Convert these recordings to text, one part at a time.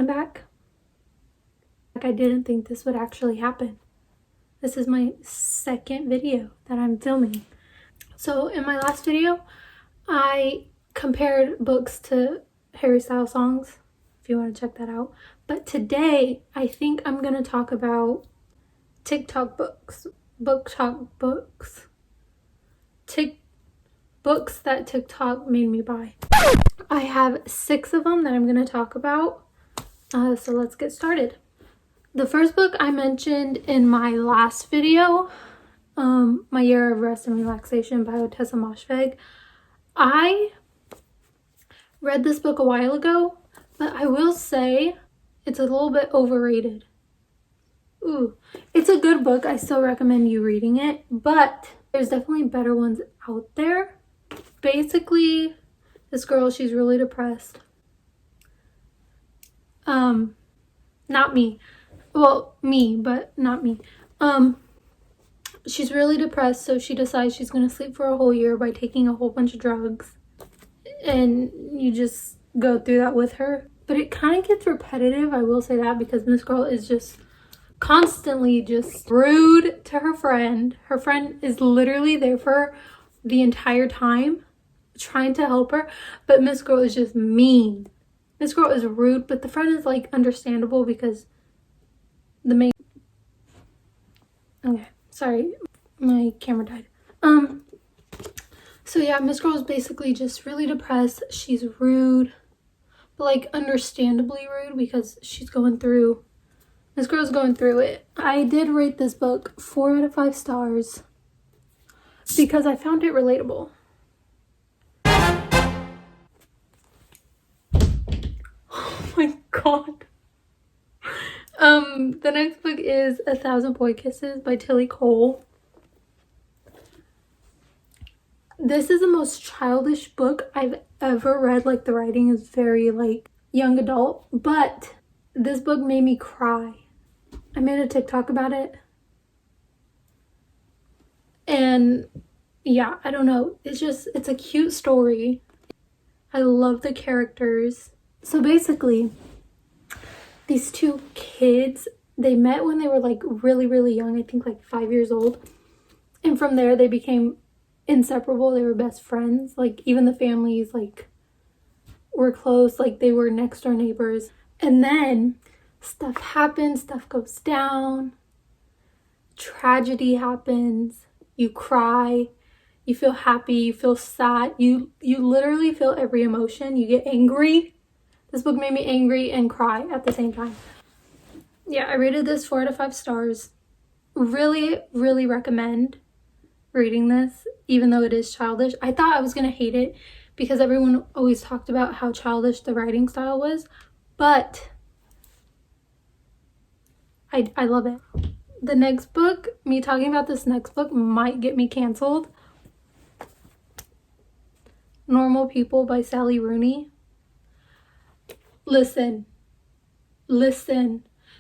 I'm back. I didn't think this would actually happen. This is my second video that I'm filming. So in my last video, I compared books to Harry Styles songs, if you want to check that out. But today, I think I'm going to talk about TikTok books, BookTok books, books that TikTok made me buy. I have 6 of them that I'm going to talk about, so let's get started. The first book I mentioned in my last video, My Year of Rest and Relaxation by Tessa Moshfegh. I read this book a while ago, but I will say it's a little bit overrated. Ooh, it's a good book. I still recommend you reading it, but there's definitely better ones out there. Basically, this girl, she's really depressed. Not me. Well, me, but not me. She's really depressed, so she decides she's going to sleep for a whole year by taking a whole bunch of drugs. And you just go through that with her. But it kind of gets repetitive, I will say that, because this girl is just constantly just rude to her friend. Her friend is literally there for her the entire time, trying to help her. But Miss Girl is just mean. Miss Girl is rude, but the friend is like understandable because the main... Okay, sorry, my camera died. So yeah, Miss Girl is basically just really depressed. She's rude, but like understandably rude because she's going through... Miss Girl's going through it. I did rate this book 4 out of 5 stars because I found it relatable. Oh my god. The next book is 1,000 Boy Kisses by Tilly Cole. This is the most childish book I've ever read. Like, the writing is very like young adult, but this book made me cry. I made a TikTok about it. And yeah, I don't know. It's a cute story. I love the characters. So basically, these 2 kids, they met when they were like really, really young. I think like 5 years old. And from there, they became inseparable. They were best friends. Like, even the families like were close. Like, they were next door neighbors. And then stuff happens, stuff goes down, tragedy happens, you cry, you feel happy, you feel sad, you literally feel every emotion. You get angry. This book made me angry and cry at the same time. Yeah, I rated this 4 out of 5 stars. Really, really recommend reading this, even though it is childish. I thought I was gonna hate it because everyone always talked about how childish the writing style was, but I love it. The next book, me talking about this next book might get me canceled. Normal People by Sally Rooney. Listen.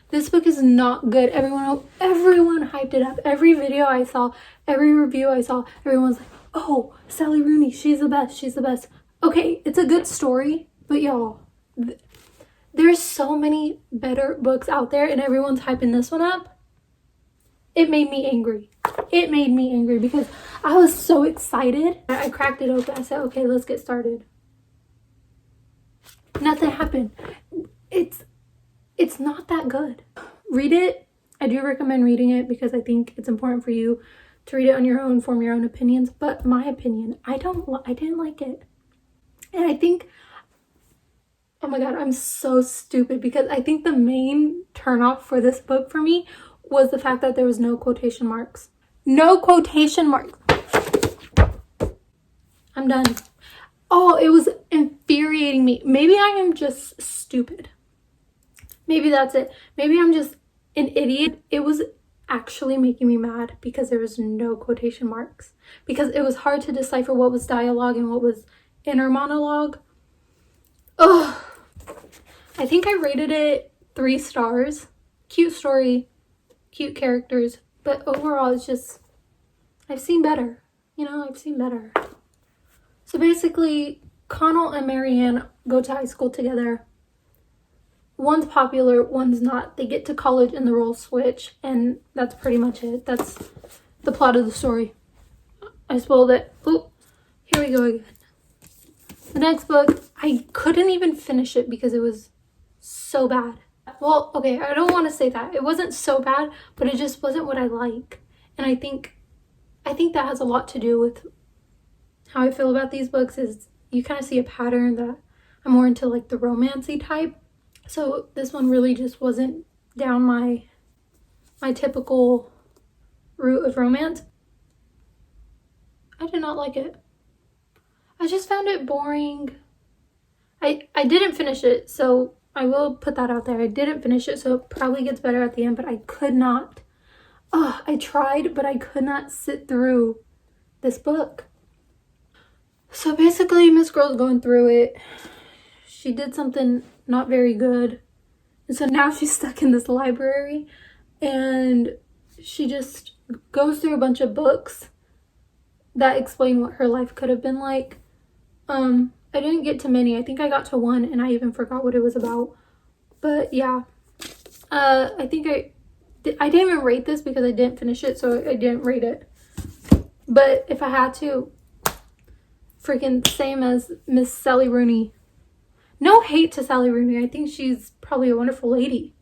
This book is not good. Everyone hyped it up. Every video I saw, every review I saw, everyone's like, oh, Sally Rooney, she's the best. Okay, it's a good story, but y'all, there's so many better books out there and everyone's hyping this one up. It made me angry. Because I was so excited. I cracked it open. I said, okay, let's get started. Nothing happened. It's not that good. Read it. I do recommend reading it because I think it's important for you to read it on your own, form your own opinions. But my opinion, I didn't like it. And I think, oh my god, I'm so stupid because I think the main turnoff for this book for me was the fact that there was no quotation marks. No quotation marks. I'm done. Oh, it was infuriating me. Maybe I am just stupid. Maybe that's it. Maybe I'm just an idiot. It was actually making me mad because there was no quotation marks. Because it was hard to decipher what was dialogue and what was inner monologue. Ugh. I think I rated it 3 stars. Cute story, cute characters, but overall it's just, I've seen better. I've seen better. So basically, Connell and Marianne go to high school together. one's popular, one's not. They get to college and the roles switch, and that's pretty much it. That's the plot of the story. I spoiled it. Oop, here we go again. The next book, I couldn't even finish it because it was so bad. Well, okay, I don't want to say that. It wasn't so bad, but it just wasn't what I like. And I think that has a lot to do with how I feel about these books. Is you kind of see a pattern that I'm more into like the romancy type. So this one really just wasn't down my typical route of romance. I did not like it. I just found it boring. I didn't finish it, so I will put that out there. I didn't finish it, so it probably gets better at the end, but I could not. I tried, but I could not sit through this book. So basically, Miss Girl's going through it. She did something not very good. And so now she's stuck in this library, and she just goes through a bunch of books that explain what her life could have been like. I didn't get to many. I think I got to one and I even forgot what it was about. But yeah, I think I didn't even rate this because I didn't finish it, so I didn't rate it. But if I had to, freaking same as Miss Sally Rooney. No hate to Sally Rooney. I think she's probably a wonderful lady.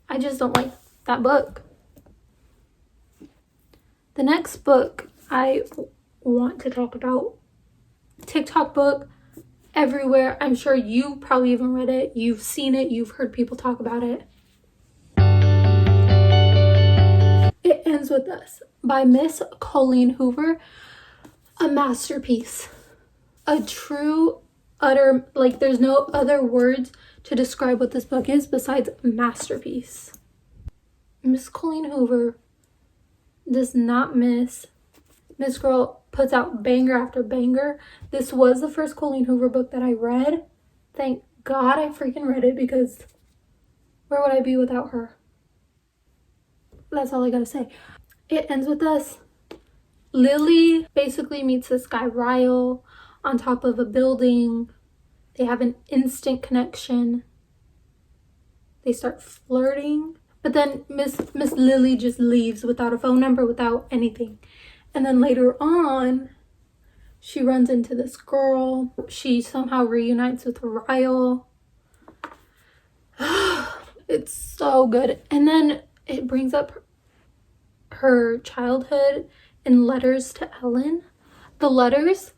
I just don't like that book. The next book I want to talk about, TikTok book, everywhere. I'm sure you probably even read it. You've seen it. You've heard people talk about it. It Ends With Us by Miss Colleen Hoover. A masterpiece. A true, utter, like there's no other words to describe what this book is besides masterpiece. Miss Colleen Hoover does not miss. Miss Girl puts out banger after banger. This was the first Colleen Hoover book that I read. Thank God I freaking read it, because where would I be without her? That's all I gotta say. It Ends With Us. Lily basically meets this guy Ryle on top of a building. They have an instant connection. They start flirting. But then Miss Lily just leaves without a phone number, without anything. And then later on, she runs into this girl. She somehow reunites with Ryle. It's so good. And then it brings up her childhood in letters to Ellen. The letters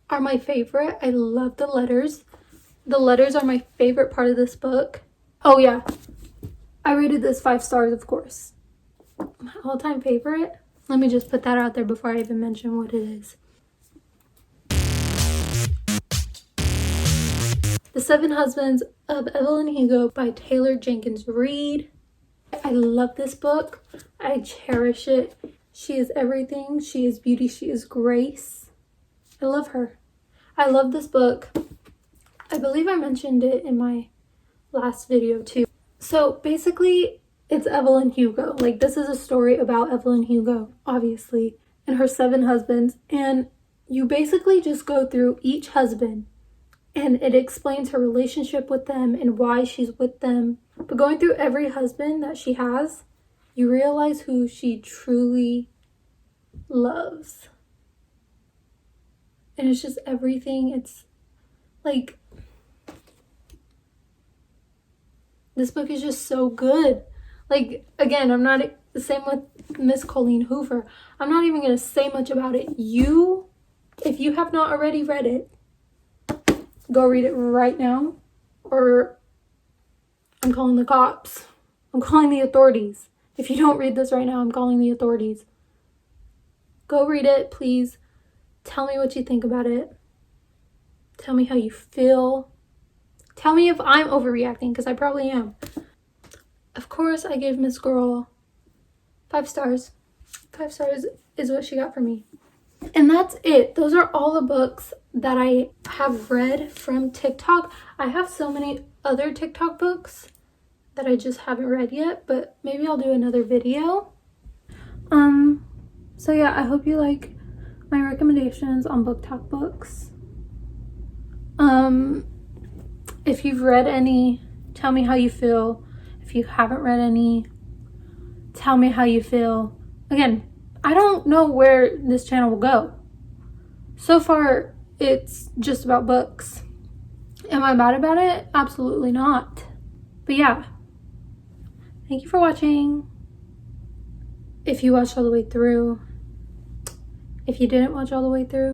are my favorite. I love the letters. The letters are my favorite part of this book. Oh yeah, I rated this 5 stars, of course. My all-time favorite. Let me just put that out there before I even mention what it is. The Seven Husbands of Evelyn Hugo by Taylor Jenkins Reid. I love this book. I cherish it. She is everything. She is beauty. She is grace. I love her. I love this book. I believe I mentioned it in my last video too. So basically, it's Evelyn Hugo. Like, this is a story about Evelyn Hugo, obviously, and her 7 husbands. And you basically just go through each husband, and it explains her relationship with them and why she's with them. But going through every husband that she has, you realize who she truly loves. And it's just everything. It's like, this book is just so good. Like, again, I'm not the same with Miss Colleen Hoover. I'm not even going to say much about it. If you have not already read it, go read it right now, or I'm calling the cops. I'm calling the authorities. If you don't read this right now, I'm calling the authorities. Go read it, please. Tell me what you think about it. Tell me how you feel. Tell me if I'm overreacting, because I probably am. Of course, I gave Miss Girl 5 stars. 5 stars is what she got for me. And that's it. Those are all the books that I have read from TikTok. I have so many other TikTok books that I just haven't read yet, but maybe I'll do another video. So yeah, I hope you like my recommendations on BookTok books. If you've read any, tell me how you feel. If you haven't read any, tell me how you feel. Again, I don't know where this channel will go. So far, it's just about books. Am I mad about it? Absolutely not. But yeah, thank you for watching. If you watched all the way through, if you didn't watch all the way through,